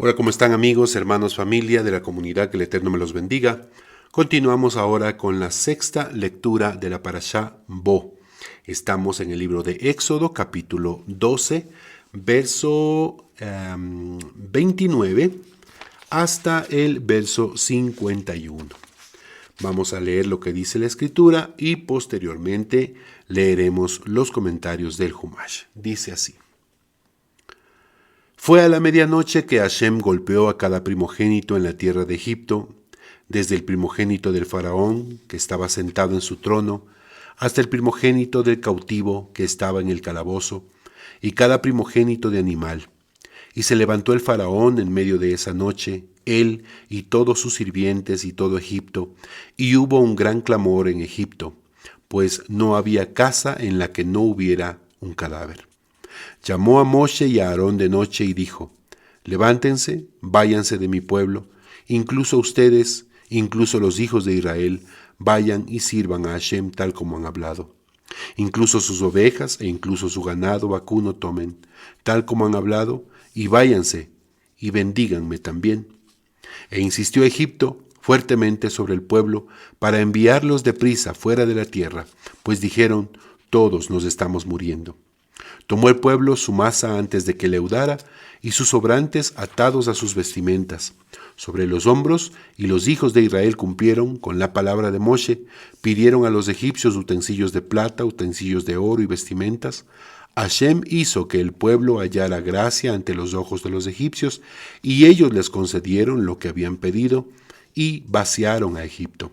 Hola, ¿cómo están amigos, hermanos, familia de la comunidad? Que el Eterno me los bendiga. Continuamos ahora con la sexta lectura de la Parashá Bo. Estamos en el libro de Éxodo, capítulo 12, verso 29 hasta el verso 51. Vamos a leer lo que dice la Escritura y posteriormente leeremos los comentarios del Humash. Dice así. Fue a la medianoche que Hashem golpeó a cada primogénito en la tierra de Egipto, desde el primogénito del faraón, que estaba sentado en su trono, hasta el primogénito del cautivo, que estaba en el calabozo, y cada primogénito de animal. Y se levantó el faraón en medio de esa noche, él y todos sus sirvientes y todo Egipto, y hubo un gran clamor en Egipto, pues no había casa en la que no hubiera un cadáver. Llamó a Moshe y a Aarón de noche y dijo, levántense, váyanse de mi pueblo, incluso ustedes, incluso los hijos de Israel, vayan y sirvan a Hashem tal como han hablado. Incluso sus ovejas e incluso su ganado vacuno tomen, tal como han hablado, y váyanse, y bendíganme también. E insistió Egipto fuertemente sobre el pueblo para enviarlos deprisa fuera de la tierra, pues dijeron, todos nos estamos muriendo. Tomó el pueblo su masa antes de que leudara, y sus sobrantes atados a sus vestimentas, sobre los hombros, y los hijos de Israel cumplieron con la palabra de Moshe, pidieron a los egipcios utensilios de plata, utensilios de oro y vestimentas. Hashem hizo que el pueblo hallara gracia ante los ojos de los egipcios, y ellos les concedieron lo que habían pedido, y vaciaron a Egipto.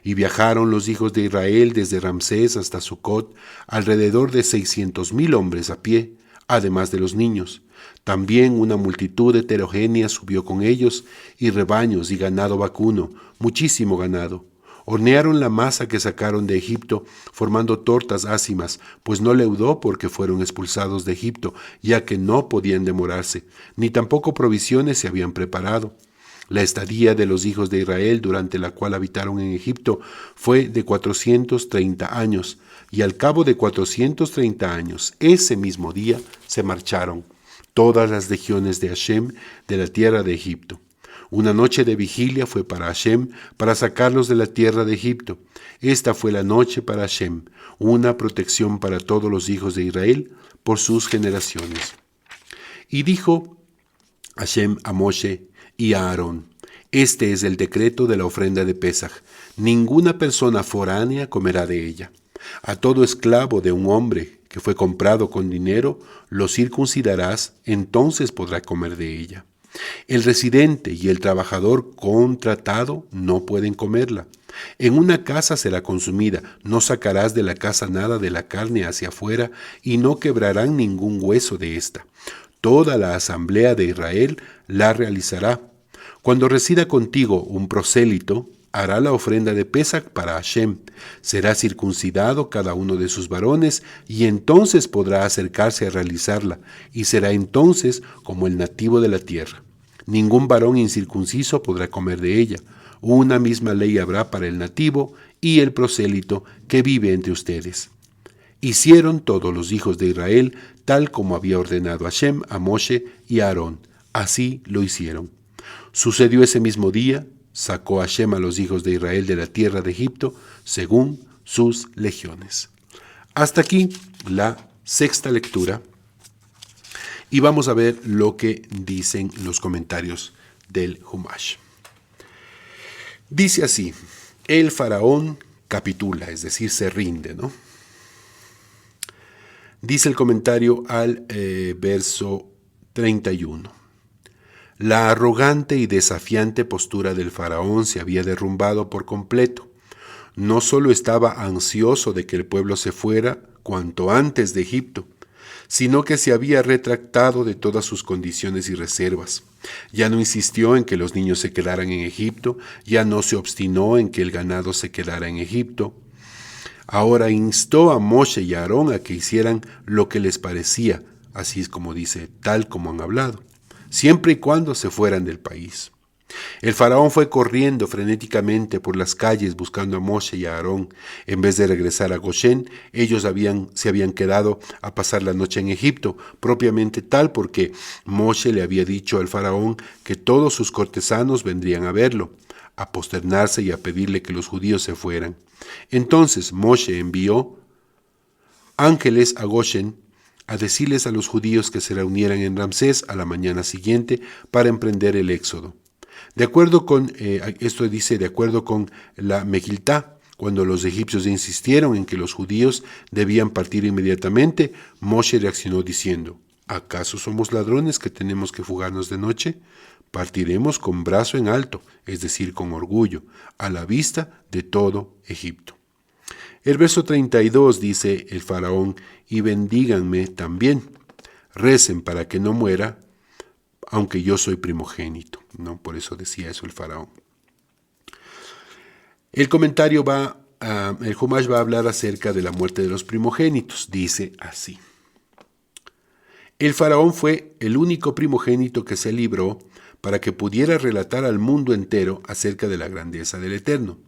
Y viajaron los hijos de Israel desde Ramsés hasta Sucot, alrededor de 600,000 hombres a pie, además de los niños. También una multitud heterogénea subió con ellos, y rebaños y ganado vacuno, muchísimo ganado. Hornearon la masa que sacaron de Egipto, formando tortas ácimas, pues no leudó porque fueron expulsados de Egipto, ya que no podían demorarse, ni tampoco provisiones se habían preparado. La estadía de los hijos de Israel durante la cual habitaron en Egipto fue de 430 años, y al cabo de 430 años, ese mismo día, se marcharon todas las legiones de Hashem de la tierra de Egipto. Una noche de vigilia fue para Hashem, para sacarlos de la tierra de Egipto. Esta fue la noche para Hashem, una protección para todos los hijos de Israel por sus generaciones. Y dijo Hashem a Moshe y a Aarón, este es el decreto de la ofrenda de Pesaj. Ninguna persona foránea comerá de ella. A todo esclavo de un hombre que fue comprado con dinero, lo circuncidarás, entonces podrá comer de ella. El residente y el trabajador contratado no pueden comerla. En una casa será consumida, no sacarás de la casa nada de la carne hacia afuera, y no quebrarán ningún hueso de ésta. Toda la asamblea de Israel la realizará. Cuando resida contigo un prosélito, hará la ofrenda de Pesaj para Hashem. Será circuncidado cada uno de sus varones, y entonces podrá acercarse a realizarla, y será entonces como el nativo de la tierra. Ningún varón incircunciso podrá comer de ella. Una misma ley habrá para el nativo y el prosélito que vive entre ustedes. Hicieron todos los hijos de Israel tal como había ordenado Hashem a Moshe y a Aarón. Así lo hicieron. Sucedió ese mismo día, sacó Hashem a los hijos de Israel de la tierra de Egipto, según sus legiones. Hasta aquí la sexta lectura, y vamos a ver lo que dicen los comentarios del Humash. Dice así, el faraón capitula, es decir, se rinde, ¿no? Dice el comentario al verso 31. La arrogante y desafiante postura del faraón se había derrumbado por completo. No solo estaba ansioso de que el pueblo se fuera cuanto antes de Egipto, sino que se había retractado de todas sus condiciones y reservas. Ya no insistió en que los niños se quedaran en Egipto, ya no se obstinó en que el ganado se quedara en Egipto. Ahora instó a Moshe y a Aarón a que hicieran lo que les parecía, así es como dice, tal como han hablado, siempre y cuando se fueran del país. El faraón fue corriendo frenéticamente por las calles buscando a Moshe y a Aarón. En vez de regresar a Goshen, ellos se habían quedado a pasar la noche en Egipto, propiamente tal porque Moshe le había dicho al faraón que todos sus cortesanos vendrían a verlo, a posternarse y a pedirle que los judíos se fueran. Entonces Moshe envió ángeles a Goshen a decirles a los judíos que se reunieran en Ramsés a la mañana siguiente para emprender el éxodo. De acuerdo con la Megiltá, cuando los egipcios insistieron en que los judíos debían partir inmediatamente, Moshe reaccionó diciendo: ¿acaso somos ladrones que tenemos que fugarnos de noche? Partiremos con brazo en alto, es decir, con orgullo, a la vista de todo Egipto. El verso 32 dice el faraón: y bendíganme también, recen para que no muera, aunque yo soy primogénito, ¿no? Por eso decía eso el faraón. El Humash va a hablar acerca de la muerte de los primogénitos. Dice así: el faraón fue el único primogénito que se libró para que pudiera relatar al mundo entero acerca de la grandeza del Eterno.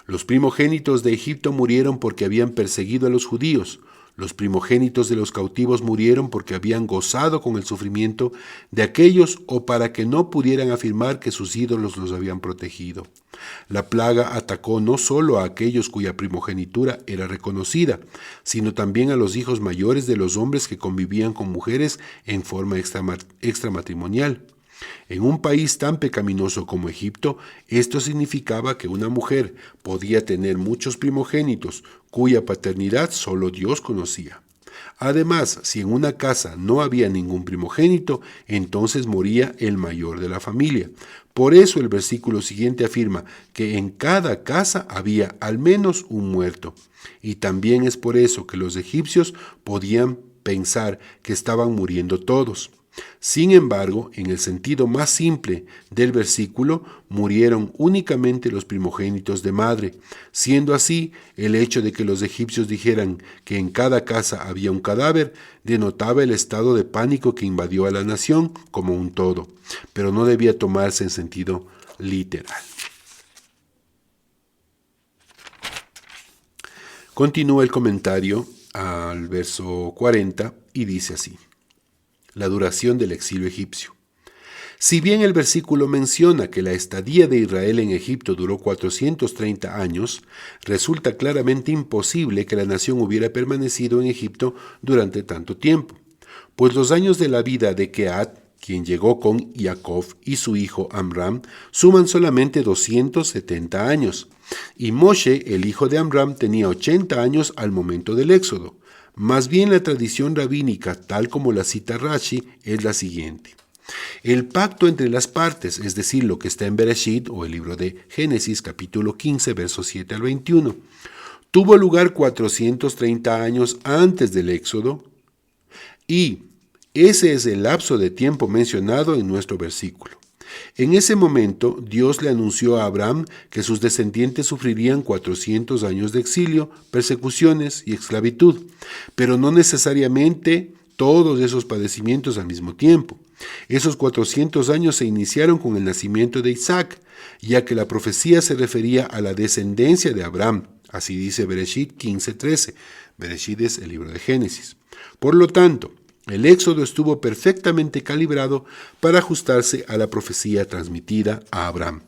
Los primogénitos de Egipto murieron porque habían perseguido a los judíos. Los primogénitos de los cautivos murieron porque habían gozado con el sufrimiento de aquellos o para que no pudieran afirmar que sus ídolos los habían protegido. La plaga atacó no solo a aquellos cuya primogenitura era reconocida, sino también a los hijos mayores de los hombres que convivían con mujeres en forma extramatrimonial. En un país tan pecaminoso como Egipto, esto significaba que una mujer podía tener muchos primogénitos, cuya paternidad solo Dios conocía. Además, si en una casa no había ningún primogénito, entonces moría el mayor de la familia. Por eso el versículo siguiente afirma que en cada casa había al menos un muerto. Y también es por eso que los egipcios podían pensar que estaban muriendo todos. Sin embargo, en el sentido más simple del versículo, murieron únicamente los primogénitos de madre. Siendo así, el hecho de que los egipcios dijeran que en cada casa había un cadáver denotaba el estado de pánico que invadió a la nación como un todo, pero no debía tomarse en sentido literal. Continúa el comentario al verso 40 y dice así: la duración del exilio egipcio. Si bien el versículo menciona que la estadía de Israel en Egipto duró 430 años, resulta claramente imposible que la nación hubiera permanecido en Egipto durante tanto tiempo, pues los años de la vida de Kehat, quien llegó con Jacob y su hijo Amram, suman solamente 270 años, y Moshe, el hijo de Amram, tenía 80 años al momento del éxodo. Más bien la tradición rabínica, tal como la cita Rashi, es la siguiente. El pacto entre las partes, es decir, lo que está en Bereshit o el libro de Génesis, capítulo 15, versos 7 al 21, tuvo lugar 430 años antes del éxodo y ese es el lapso de tiempo mencionado en nuestro versículo. En ese momento, Dios le anunció a Abraham que sus descendientes sufrirían 400 años de exilio, persecuciones y esclavitud, pero no necesariamente todos esos padecimientos al mismo tiempo. Esos 400 años se iniciaron con el nacimiento de Isaac, ya que la profecía se refería a la descendencia de Abraham. Así dice Bereshit 15:13. Bereshit es el libro de Génesis. Por lo tanto, el éxodo estuvo perfectamente calibrado para ajustarse a la profecía transmitida a Abraham,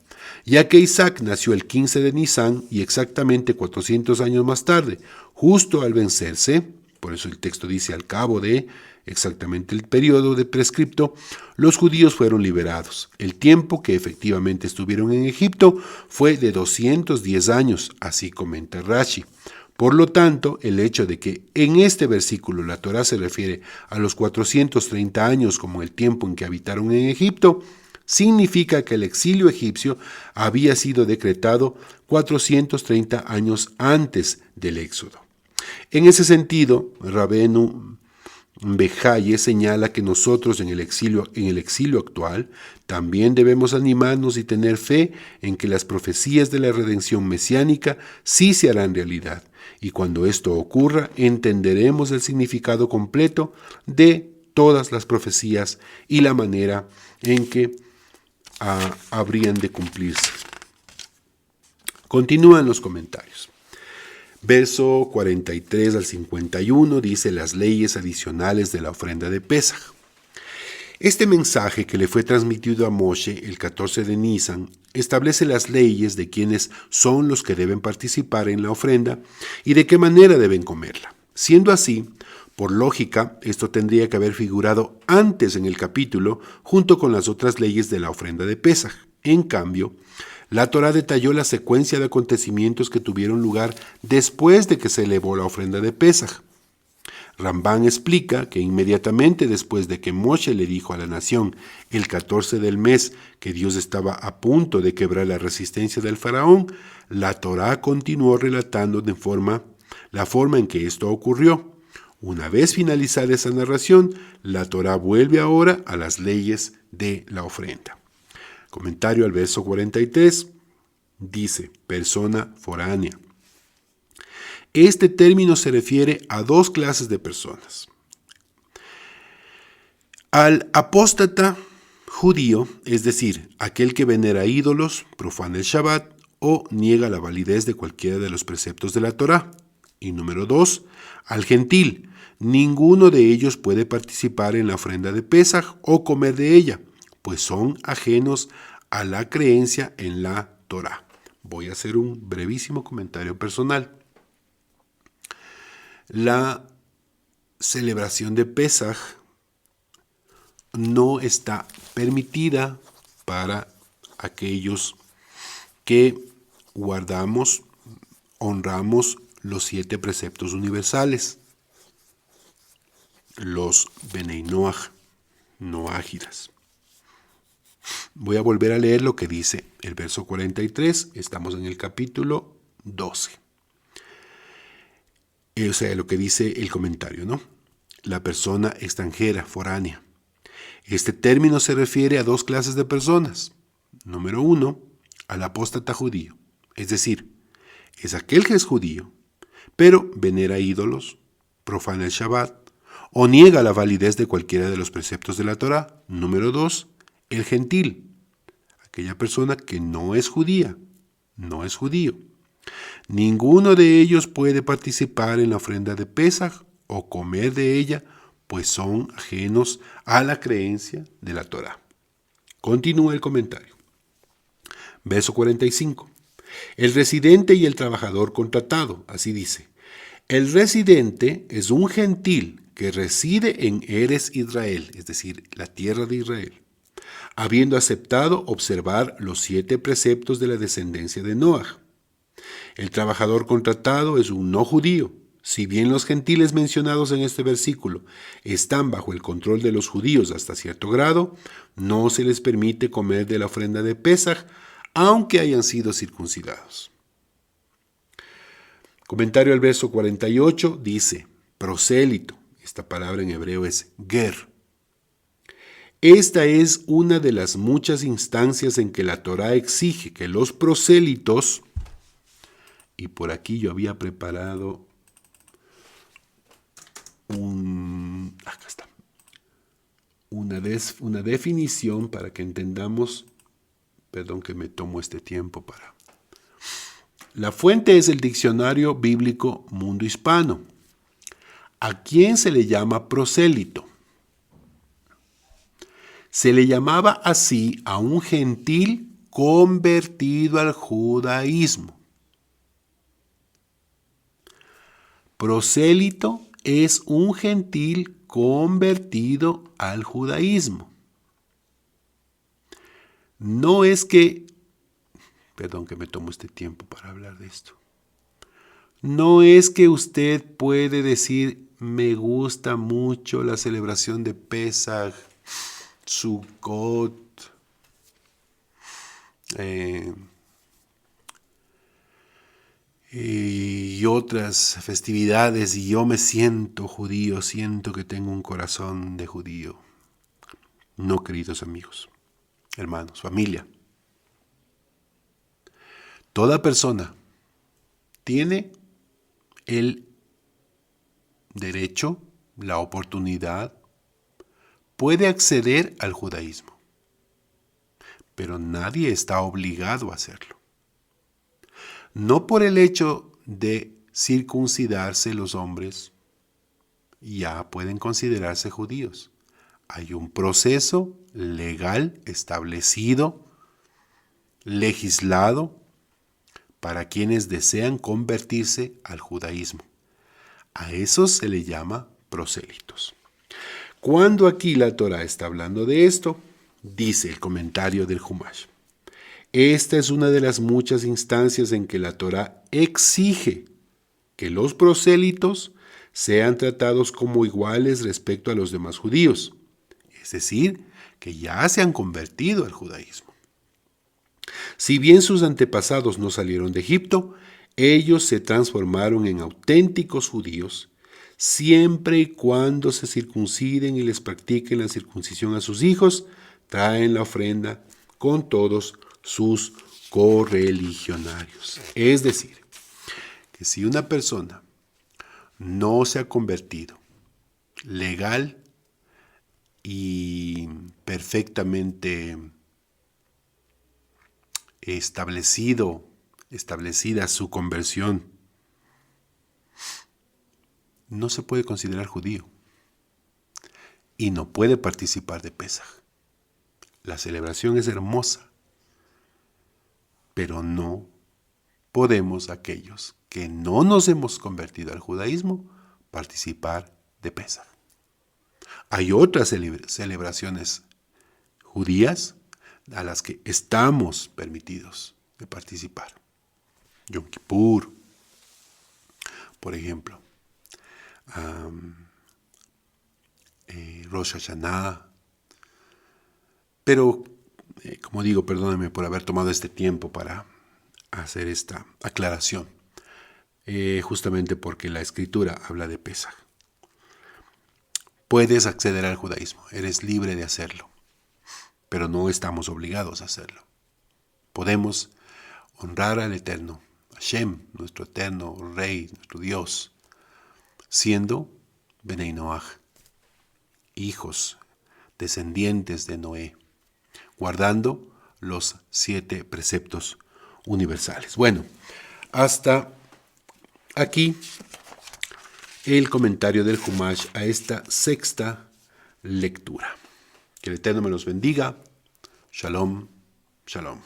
ya que Isaac nació el 15 de Nisán y exactamente 400 años más tarde, justo al vencerse, por eso el texto dice al cabo de exactamente el periodo de prescripto, los judíos fueron liberados. El tiempo que efectivamente estuvieron en Egipto fue de 210 años, así comenta Rashi. Por lo tanto, el hecho de que en este versículo la Torá se refiere a los 430 años como el tiempo en que habitaron en Egipto, significa que el exilio egipcio había sido decretado 430 años antes del éxodo. En ese sentido, Rabenu Bejaye señala que nosotros en el exilio actual también debemos animarnos y tener fe en que las profecías de la redención mesiánica sí se harán realidad. Y cuando esto ocurra, entenderemos el significado completo de todas las profecías y la manera en que habrían de cumplirse. Continúan los comentarios. Verso 43 al 51 dice las leyes adicionales de la ofrenda de Pesaj. Este mensaje que le fue transmitido a Moshe el 14 de Nisan establece las leyes de quiénes son los que deben participar en la ofrenda y de qué manera deben comerla. Siendo así, por lógica, esto tendría que haber figurado antes en el capítulo junto con las otras leyes de la ofrenda de Pesaj. En cambio, la Torá detalló la secuencia de acontecimientos que tuvieron lugar después de que se elevó la ofrenda de Pesaj. Rambán explica que inmediatamente después de que Moshe le dijo a la nación el 14 del mes que Dios estaba a punto de quebrar la resistencia del faraón, la Torá continuó relatando la forma en que esto ocurrió. Una vez finalizada esa narración, la Torá vuelve ahora a las leyes de la ofrenda. Comentario al verso 43 dice, persona foránea. Este término se refiere a dos clases de personas. Al apóstata judío, es decir, aquel que venera ídolos, profana el Shabbat o niega la validez de cualquiera de los preceptos de la Torá. Y número 2, al gentil. Ninguno de ellos puede participar en la ofrenda de Pesaj o comer de ella, pues son ajenos a la creencia en la Torá. Voy a hacer un brevísimo comentario personal. La celebración de Pesaj no está permitida para aquellos que honramos los 7 preceptos universales, los Benei Noach, Noágidas. Voy a volver a leer lo que dice el verso 43, estamos en el capítulo 12. O sea, lo que dice el comentario, ¿no? La persona extranjera, foránea. Este término se refiere a dos clases de personas. Número 1, al apóstata judío, es decir, es aquel que es judío, pero venera ídolos, profana el Shabbat, o niega la validez de cualquiera de los preceptos de la Torá. Número 2, el gentil, aquella persona que no es judía, no es judío. Ninguno de ellos puede participar en la ofrenda de Pesaj o comer de ella, pues son ajenos a la creencia de la Torá. Continúa el comentario. Verso 45. El residente y el trabajador contratado, así dice. El residente es un gentil que reside en Eres Israel, es decir, la tierra de Israel, habiendo aceptado observar los 7 preceptos de la descendencia de Noaj. El trabajador contratado es un no judío. Si bien los gentiles mencionados en este versículo están bajo el control de los judíos hasta cierto grado, no se les permite comer de la ofrenda de Pesaj, aunque hayan sido circuncidados. Comentario al verso 48 dice, prosélito. Esta palabra en hebreo es ger. Esta es una de las muchas instancias en que la Torá exige que los prosélitos, y por aquí yo había preparado una definición para que entendamos, perdón que me tomo este tiempo para... La fuente es el diccionario bíblico Mundo Hispano. ¿A quién se le llama prosélito? Se le llamaba así a un gentil convertido al judaísmo. Prosélito es un gentil convertido al judaísmo. No es que, perdón que me tomo este tiempo para hablar de esto. No es que usted puede decir, me gusta mucho la celebración de Pesaj, Sukkot, y otras festividades, y yo me siento judío, siento que tengo un corazón de judío. No, queridos amigos, hermanos, familia. Toda persona tiene el derecho, la oportunidad, puede acceder al judaísmo. pero nadie está obligado a hacerlo. No por el hecho de circuncidarse los hombres ya pueden considerarse judíos. Hay un proceso legal establecido, legislado, para quienes desean convertirse al judaísmo. A eso se le llama prosélitos. Cuando aquí la Torá está hablando de esto, dice el comentario del Humash: esta es una de las muchas instancias en que la Torá exige que los prosélitos sean tratados como iguales respecto a los demás judíos, es decir, que ya se han convertido al judaísmo. Si bien sus antepasados no salieron de Egipto, ellos se transformaron en auténticos judíos siempre y cuando se circunciden y les practiquen la circuncisión a sus hijos, traen la ofrenda con todos sus correligionarios. Es decir, que si una persona no se ha convertido legal y perfectamente establecida su conversión, no se puede considerar judío y no puede participar de Pesaj. La celebración es hermosa, pero no podemos aquellos que no nos hemos convertido al judaísmo participar de Pesaj. Hay otras celebraciones judías a las que estamos permitidos de participar. Yom Kippur, por ejemplo, Rosh Hashanah. Pero, como digo, perdónenme por haber tomado este tiempo para hacer esta aclaración, justamente porque la Escritura habla de Pesaj. Puedes acceder al judaísmo, eres libre de hacerlo, pero no estamos obligados a hacerlo. Podemos honrar al Eterno, Hashem, nuestro eterno Rey, nuestro Dios, siendo Benei Noach, hijos, descendientes de Noé, guardando los 7 preceptos universales. Bueno, hasta aquí el comentario del Humash a esta sexta lectura. Que el Eterno me los bendiga. Shalom, shalom.